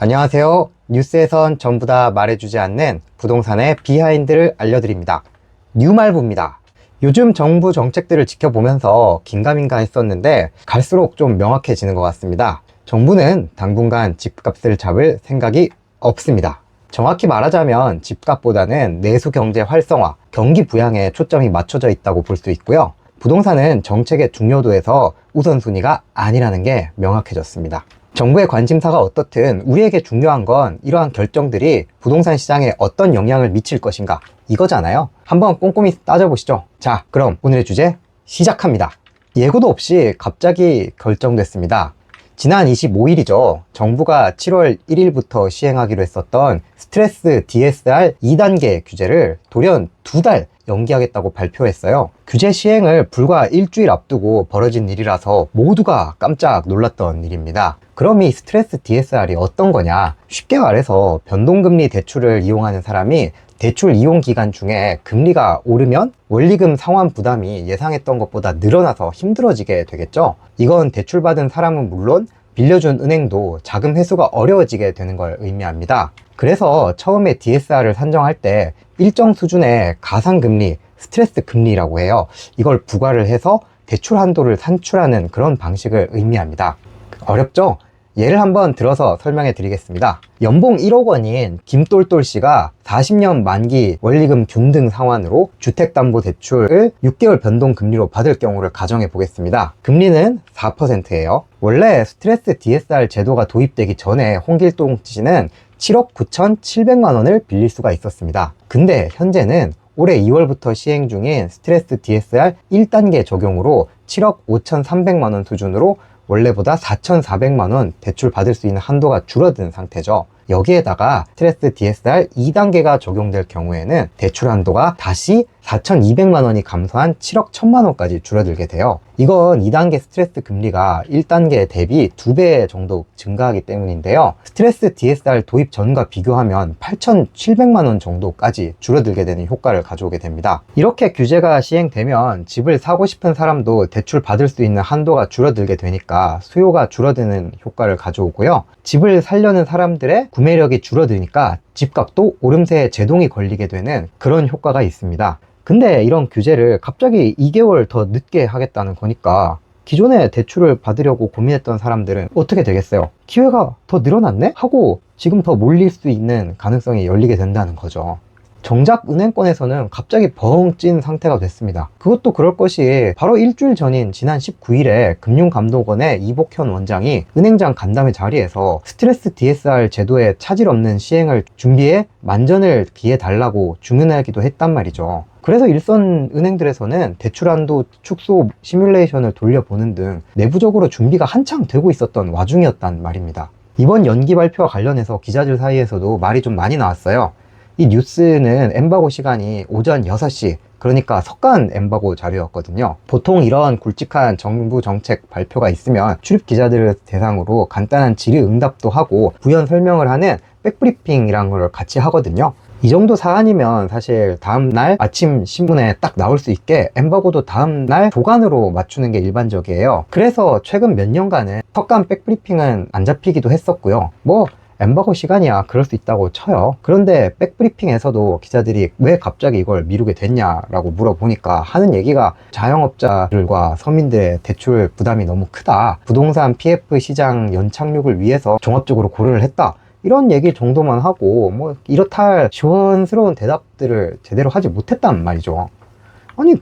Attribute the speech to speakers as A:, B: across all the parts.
A: 안녕하세요. 뉴스에선 전부 다 말해주지 않는 부동산의 비하인드를 알려드립니다. 뉴말부입니다. 요즘 정부 정책들을 지켜보면서 긴가민가 했었는데 갈수록 좀 명확해지는 것 같습니다. 정부는 당분간 집값을 잡을 생각이 없습니다. 정확히 말하자면 집값보다는 내수 경제 활성화, 경기 부양에 초점이 맞춰져 있다고 볼 수 있고요. 부동산은 정책의 중요도에서 우선순위가 아니라는 게 명확해졌습니다. 정부의 관심사가 어떻든 우리에게 중요한 건 이러한 결정들이 부동산 시장에 어떤 영향을 미칠 것인가 이거잖아요. 한번 꼼꼼히 따져보시죠. 자, 그럼 오늘의 주제 시작합니다. 예고도 없이 갑자기 결정됐습니다. 지난 25일이죠. 정부가 7월 1일부터 시행하기로 했었던 스트레스 DSR 2단계 규제를 돌연 2달 연기하겠다고 발표했어요. 규제 시행을 불과 일주일 앞두고 벌어진 일이라서 모두가 깜짝 놀랐던 일입니다. 그럼 이 스트레스 DSR이 어떤 거냐? 쉽게 말해서 변동금리 대출을 이용하는 사람이 대출 이용 기간 중에 금리가 오르면 원리금 상환 부담이 예상했던 것보다 늘어나서 힘들어지게 되겠죠. 이건 대출받은 사람은 물론 빌려준 은행도 자금 회수가 어려워지게 되는 걸 의미합니다. 그래서 처음에 DSR을 산정할 때 일정 수준의 가상금리, 스트레스 금리라고 해요. 이걸 부과를 해서 대출 한도를 산출하는 그런 방식을 의미합니다. 어렵죠? 예를 한번 들어서 설명해 드리겠습니다. 연봉 1억 원인 김똘똘 씨가 40년 만기 원리금 균등 상환으로 주택담보대출을 6개월 변동금리로 받을 경우를 가정해 보겠습니다. 금리는 4%예요. 원래 스트레스 DSR 제도가 도입되기 전에 홍길동 씨는 7억 9,700만 원을 빌릴 수가 있었습니다. 근데 현재는 올해 2월부터 시행 중인 스트레스 DSR 1단계 적용으로 7억 5,300만 원 수준으로 원래보다 4,400만 원 대출 받을 수 있는 한도가 줄어든 상태죠. 여기에다가 스트레스 DSR 2단계가 적용될 경우에는 대출 한도가 다시 4,200만 원이 감소한 7억 1,000만 원까지 줄어들게 돼요. 이건 2단계 스트레스 금리가 1단계 대비 2배 정도 증가하기 때문인데요. 스트레스 DSR 도입 전과 비교하면 8,700만 원 정도까지 줄어들게 되는 효과를 가져오게 됩니다. 이렇게 규제가 시행되면 집을 사고 싶은 사람도 대출 받을 수 있는 한도가 줄어들게 되니까 수요가 줄어드는 효과를 가져오고요. 집을 살려는 사람들의 구매력이 줄어드니까 집값도 오름세에 제동이 걸리게 되는 그런 효과가 있습니다. 근데 이런 규제를 갑자기 2개월 더 늦게 하겠다는 거니까 기존에 대출을 받으려고 고민했던 사람들은 어떻게 되겠어요? 기회가 더 늘어났네? 하고 지금 더 몰릴 수 있는 가능성이 열리게 된다는 거죠. 정작 은행권에서는 갑자기 벙 찐 상태가 됐습니다. 그것도 그럴 것이 바로 일주일 전인 지난 19일에 금융감독원의 이복현 원장이 은행장 간담회 자리에서 스트레스 DSR 제도에 차질 없는 시행을 준비해 만전을 기해 달라고 주문하기도 했단 말이죠. 그래서 일선 은행들에서는 대출한도 축소 시뮬레이션을 돌려보는 등 내부적으로 준비가 한창 되고 있었던 와중이었단 말입니다. 이번 연기 발표와 관련해서 기자들 사이에서도 말이 좀 많이 나왔어요. 이 뉴스는 엠바고 시간이 오전 6시, 그러니까 석간 엠바고 자료였거든요. 보통 이런 굵직한 정부 정책 발표가 있으면 출입 기자들을 대상으로 간단한 질의응답도 하고 부연 설명을 하는 백브리핑이라는 걸 같이 하거든요. 이 정도 사안이면 사실 다음날 아침 신문에 딱 나올 수 있게 엠바고도 다음날 조간으로 맞추는 게 일반적이에요. 그래서 최근 몇 년간은 석간 백브리핑은 안 잡히기도 했었고요. 엠바고 시간이야 그럴 수 있다고 쳐요. 그런데 백브리핑에서도 기자들이 왜 갑자기 이걸 미루게 됐냐라고 물어보니까 하는 얘기가 자영업자들과 서민들의 대출 부담이 너무 크다, 부동산 PF 시장 연착륙을 위해서 종합적으로 고려를 했다, 이런 얘기 정도만 하고 이렇다 할 시원스러운 대답들을 제대로 하지 못했단 말이죠. 아니,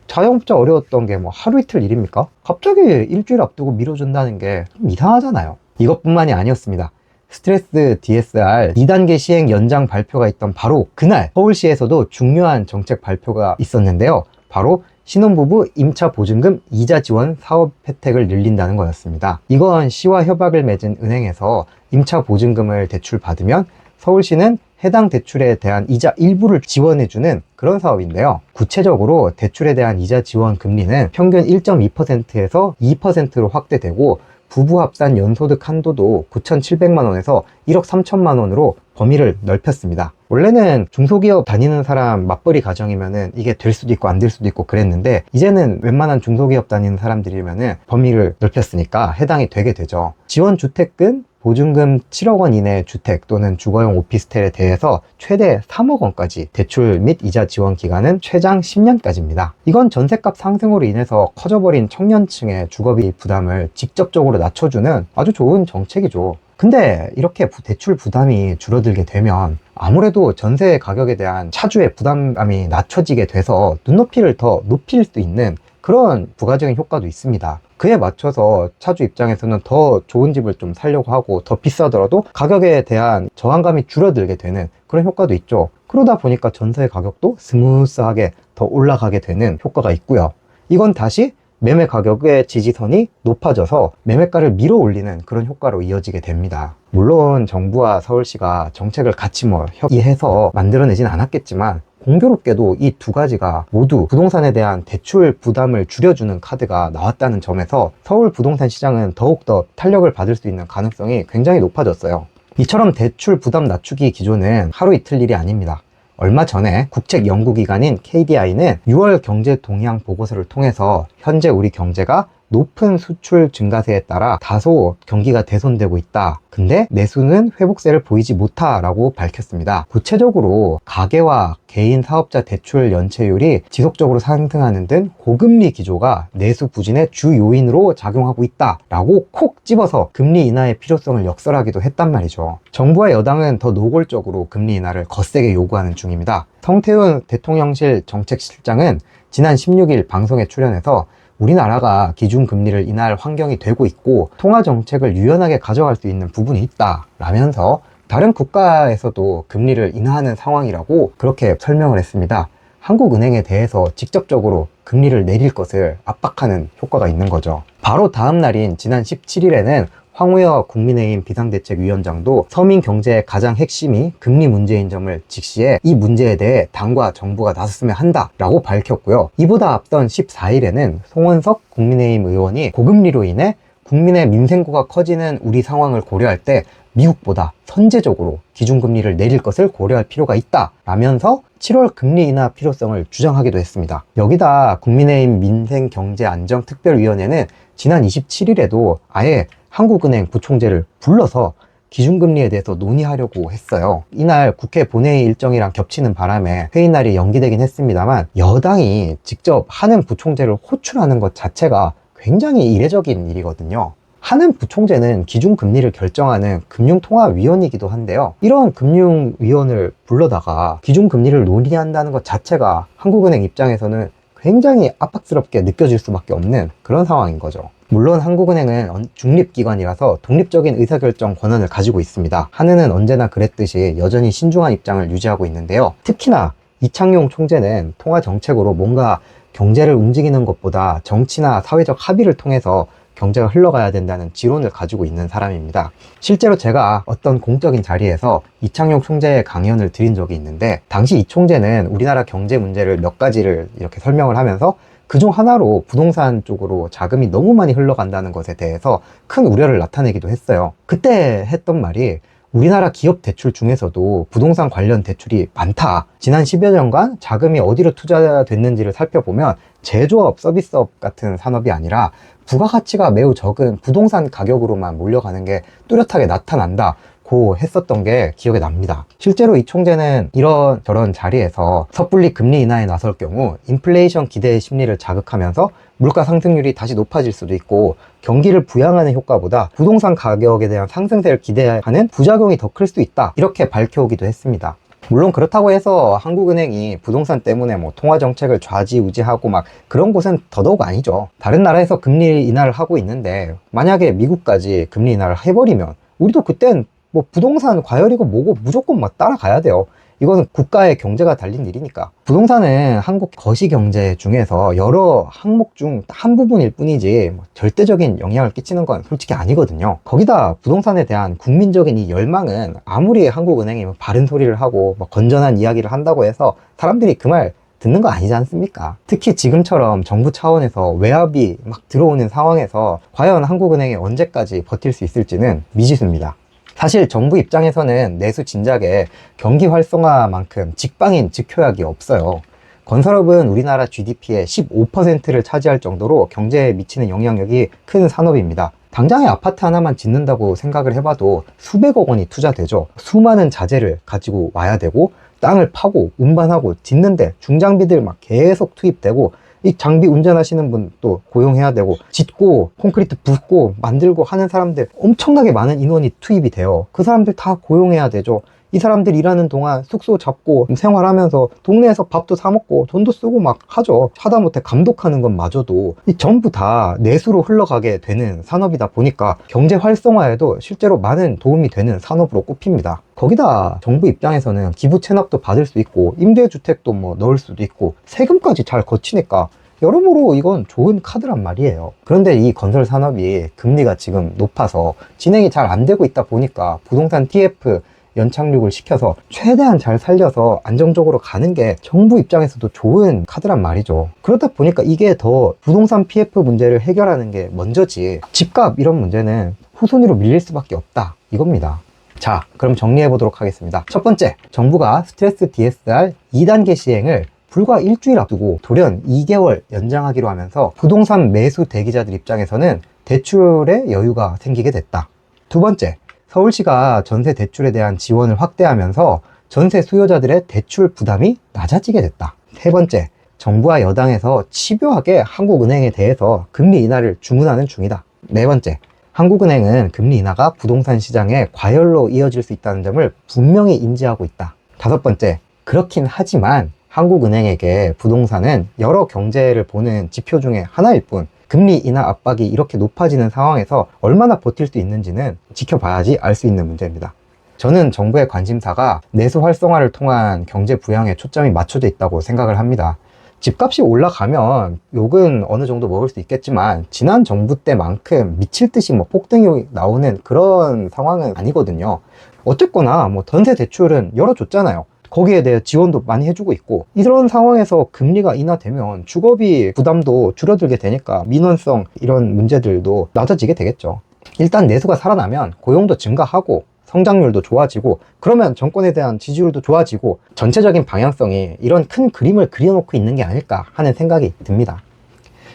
A: 자영업자 어려웠던 게 하루 이틀 일입니까? 갑자기 일주일 앞두고 미뤄준다는 게 좀 이상하잖아요. 이것뿐만이 아니었습니다. 스트레스 DSR 2단계 시행 연장 발표가 있던 바로 그날 서울시에서도 중요한 정책 발표가 있었는데요. 바로 신혼부부 임차 보증금 이자 지원 사업 혜택을 늘린다는 거였습니다. 이건 시와 협약을 맺은 은행에서 임차 보증금을 대출받으면 서울시는 해당 대출에 대한 이자 일부를 지원해주는 그런 사업인데요. 구체적으로 대출에 대한 이자 지원 금리는 평균 1.2%에서 2%로 확대되고 부부 합산 연소득 한도도 9,700만 원에서 1억 3천만 원으로 범위를 넓혔습니다. 원래는 중소기업 다니는 사람 맞벌이 가정이면은 이게 될 수도 있고 안 될 수도 있고 그랬는데, 이제는 웬만한 중소기업 다니는 사람들이면은 범위를 넓혔으니까 해당이 되게 되죠. 지원주택은 보증금 7억 원 이내 주택 또는 주거용 오피스텔에 대해서 최대 3억 원까지 대출 및 이자 지원 기간은 최장 10년까지입니다. 이건 전셋값 상승으로 인해서 커져버린 청년층의 주거비 부담을 직접적으로 낮춰주는 아주 좋은 정책이죠. 근데 이렇게 대출 부담이 줄어들게 되면 아무래도 전세 가격에 대한 차주의 부담감이 낮춰지게 돼서 눈높이를 더 높일 수 있는 그런 부가적인 효과도 있습니다. 그에 맞춰서 차주 입장에서는 더 좋은 집을 좀 살려고 하고 더 비싸더라도 가격에 대한 저항감이 줄어들게 되는 그런 효과도 있죠. 그러다 보니까 전세 가격도 스무스하게 더 올라가게 되는 효과가 있고요. 이건 다시 매매 가격의 지지선이 높아져서 매매가를 밀어 올리는 그런 효과로 이어지게 됩니다. 물론 정부와 서울시가 정책을 같이 협의해서 만들어내진 않았겠지만 공교롭게도 이 두 가지가 모두 부동산에 대한 대출 부담을 줄여주는 카드가 나왔다는 점에서 서울 부동산 시장은 더욱더 탄력을 받을 수 있는 가능성이 굉장히 높아졌어요. 이처럼 대출 부담 낮추기 기조는 하루 이틀 일이 아닙니다. 얼마 전에 국책연구기관인 KDI는 6월 경제 동향 보고서를 통해서 현재 우리 경제가 높은 수출 증가세에 따라 다소 경기가 개선되고 있다. 근데 내수는 회복세를 보이지 못하라고 밝혔습니다. 구체적으로 가계와 개인 사업자 대출 연체율이 지속적으로 상승하는 등 고금리 기조가 내수 부진의 주 요인으로 작용하고 있다라고 콕 집어서 금리 인하의 필요성을 역설하기도 했단 말이죠. 정부와 여당은 더 노골적으로 금리 인하를 거세게 요구하는 중입니다. 성태훈 대통령실 정책실장은 지난 16일 방송에 출연해서 우리나라가 기준금리를 인하할 환경이 되고 있고 통화정책을 유연하게 가져갈 수 있는 부분이 있다 라면서 다른 국가에서도 금리를 인하하는 상황이라고 그렇게 설명을 했습니다. 한국은행에 대해서 직접적으로 금리를 내릴 것을 압박하는 효과가 있는 거죠. 바로 다음 날인 지난 17일에는 황우여 국민의힘 비상대책위원장도 서민 경제의 가장 핵심이 금리 문제인 점을 직시해 이 문제에 대해 당과 정부가 나섰으면 한다라고 밝혔고요. 이보다 앞선 14일에는 송원석 국민의힘 의원이 고금리로 인해 국민의 민생고가 커지는 우리 상황을 고려할 때 미국보다 선제적으로 기준금리를 내릴 것을 고려할 필요가 있다 라면서 7월 금리 인하 필요성을 주장하기도 했습니다. 여기다 국민의힘 민생경제안정특별위원회는 지난 27일에도 아예 한국은행 부총재를 불러서 기준금리에 대해서 논의하려고 했어요. 이날 국회 본회의 일정이랑 겹치는 바람에 회의 날이 연기되긴 했습니다만 여당이 직접 한은 부총재를 호출하는 것 자체가 굉장히 이례적인 일이거든요. 한은 부총재는 기준금리를 결정하는 금융통화위원이기도 한데요. 이런 금융위원을 불러다가 기준금리를 논의한다는 것 자체가 한국은행 입장에서는 굉장히 압박스럽게 느껴질 수밖에 없는 그런 상황인 거죠. 물론 한국은행은 중립기관이라서 독립적인 의사결정 권한을 가지고 있습니다. 한은은 언제나 그랬듯이 여전히 신중한 입장을 유지하고 있는데요. 특히나 이창용 총재는 통화정책으로 뭔가 경제를 움직이는 것보다 정치나 사회적 합의를 통해서 경제가 흘러가야 된다는 지론을 가지고 있는 사람입니다. 실제로 제가 어떤 공적인 자리에서 이창용 총재의 강연을 드린 적이 있는데 당시 이 총재는 우리나라 경제 문제를 몇 가지를 이렇게 설명을 하면서 그중 하나로 부동산 쪽으로 자금이 너무 많이 흘러간다는 것에 대해서 큰 우려를 나타내기도 했어요. 그때 했던 말이 우리나라 기업 대출 중에서도 부동산 관련 대출이 많다. 지난 10여 년간 자금이 어디로 투자됐는지를 살펴보면 제조업, 서비스업 같은 산업이 아니라 부가가치가 매우 적은 부동산 가격으로만 몰려가는 게 뚜렷하게 나타난다. 고 했었던 게 기억에 납니다. 실제로 이 총재는 이런저런 자리에서 섣불리 금리 인하에 나설 경우 인플레이션 기대의 심리를 자극하면서 물가 상승률이 다시 높아질 수도 있고 경기를 부양하는 효과보다 부동산 가격에 대한 상승세를 기대하는 부작용이 더 클 수 있다. 이렇게 밝혀오기도 했습니다. 물론 그렇다고 해서 한국은행이 부동산 때문에 통화정책을 좌지우지하고 막 그런 곳은 더더욱 아니죠. 다른 나라에서 금리 인하를 하고 있는데 만약에 미국까지 금리 인하를 해버리면 우리도 그땐 부동산 과열이고 뭐고 무조건 따라가야 돼요. 이거는 국가의 경제가 달린 일이니까. 부동산은 한국 거시경제 중에서 여러 항목 중 한 부분일 뿐이지 절대적인 영향을 끼치는 건 솔직히 아니거든요. 거기다 부동산에 대한 국민적인 이 열망은 아무리 한국은행이 바른 소리를 하고 건전한 이야기를 한다고 해서 사람들이 그 말 듣는 거 아니지 않습니까? 특히 지금처럼 정부 차원에서 외압이 막 들어오는 상황에서 과연 한국은행이 언제까지 버틸 수 있을지는 미지수입니다. 사실 정부 입장에서는 내수 진작에 경기 활성화만큼 직방인 직효약이 없어요. 건설업은 우리나라 GDP의 15%를 차지할 정도로 경제에 미치는 영향력이 큰 산업입니다. 당장에 아파트 하나만 짓는다고 생각을 해봐도 수백억 원이 투자되죠. 수많은 자재를 가지고 와야 되고 땅을 파고 운반하고 짓는데 중장비들 막 계속 투입되고 이 장비 운전하시는 분 또 고용해야 되고 짓고 콘크리트 붓고 만들고 하는 사람들 엄청나게 많은 인원이 투입이 돼요. 그 사람들 다 고용해야 되죠. 이 사람들 일하는 동안 숙소 잡고 생활하면서 동네에서 밥도 사 먹고 돈도 쓰고 막 하죠. 하다못해 감독하는 것마저도 이 전부 다 내수로 흘러가게 되는 산업이다 보니까 경제 활성화에도 실제로 많은 도움이 되는 산업으로 꼽힙니다. 거기다 정부 입장에서는 기부 체납도 받을 수 있고 임대주택도 뭐 넣을 수도 있고 세금까지 잘 거치니까 여러모로 이건 좋은 카드란 말이에요. 그런데 이 건설 산업이 금리가 지금 높아서 진행이 잘 안 되고 있다 보니까 부동산 TF 연착륙을 시켜서 최대한 잘 살려서 안정적으로 가는 게 정부 입장에서도 좋은 카드란 말이죠. 그러다 보니까 이게 더 부동산 PF 문제를 해결하는 게 먼저지 집값 이런 문제는 후순위로 밀릴 수밖에 없다 이겁니다. 자, 그럼 정리해 보도록 하겠습니다. 첫 번째, 정부가 스트레스 DSR 2단계 시행을 불과 일주일 앞두고 돌연 2개월 연장하기로 하면서 부동산 매수 대기자들 입장에서는 대출에 여유가 생기게 됐다. 두 번째, 서울시가 전세 대출에 대한 지원을 확대하면서 전세 수요자들의 대출 부담이 낮아지게 됐다. 세 번째, 정부와 여당에서 집요하게 한국은행에 대해서 금리 인하를 주문하는 중이다. 네 번째, 한국은행은 금리 인하가 부동산 시장의 과열로 이어질 수 있다는 점을 분명히 인지하고 있다. 다섯 번째, 그렇긴 하지만 한국은행에게 부동산은 여러 경제를 보는 지표 중에 하나일 뿐 금리 인하 압박이 이렇게 높아지는 상황에서 얼마나 버틸 수 있는지는 지켜봐야지 알 수 있는 문제입니다. 저는 정부의 관심사가 내수 활성화를 통한 경제 부양에 초점이 맞춰져 있다고 생각을 합니다. 집값이 올라가면 욕은 어느 정도 먹을 수 있겠지만 지난 정부 때만큼 미칠 듯이 뭐 폭등이 나오는 그런 상황은 아니거든요. 어쨌거나 뭐 전세 대출은 열어줬잖아요. 거기에 대해 지원도 많이 해주고 있고 이런 상황에서 금리가 인하되면 주거비 부담도 줄어들게 되니까 민원성 이런 문제들도 낮아지게 되겠죠. 일단 내수가 살아나면 고용도 증가하고 성장률도 좋아지고 그러면 정권에 대한 지지율도 좋아지고 전체적인 방향성이 이런 큰 그림을 그려놓고 있는 게 아닐까 하는 생각이 듭니다.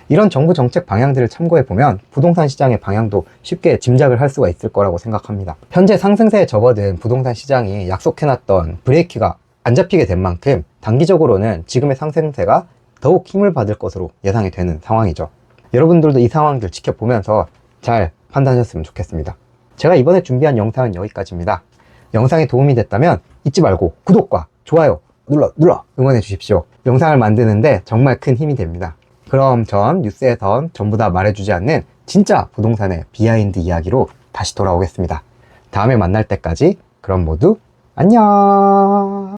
A: 이런 정부 정책 방향들을 참고해 보면 부동산 시장의 방향도 쉽게 짐작을 할 수가 있을 거라고 생각합니다. 현재 상승세에 접어든 부동산 시장이 약속해놨던 브레이크가 안 잡히게 된 만큼 단기적으로는 지금의 상승세가 더욱 힘을 받을 것으로 예상이 되는 상황이죠. 여러분들도 이 상황들 지켜보면서 잘 판단하셨으면 좋겠습니다. 제가 이번에 준비한 영상은 여기까지입니다. 영상이 도움이 됐다면 잊지 말고 구독과 좋아요 눌러 응원해 주십시오. 영상을 만드는데 정말 큰 힘이 됩니다. 그럼 전 뉴스에선 전부 다 말해주지 않는 진짜 부동산의 비하인드 이야기로 다시 돌아오겠습니다. 다음에 만날 때까지 그럼 모두 안녕.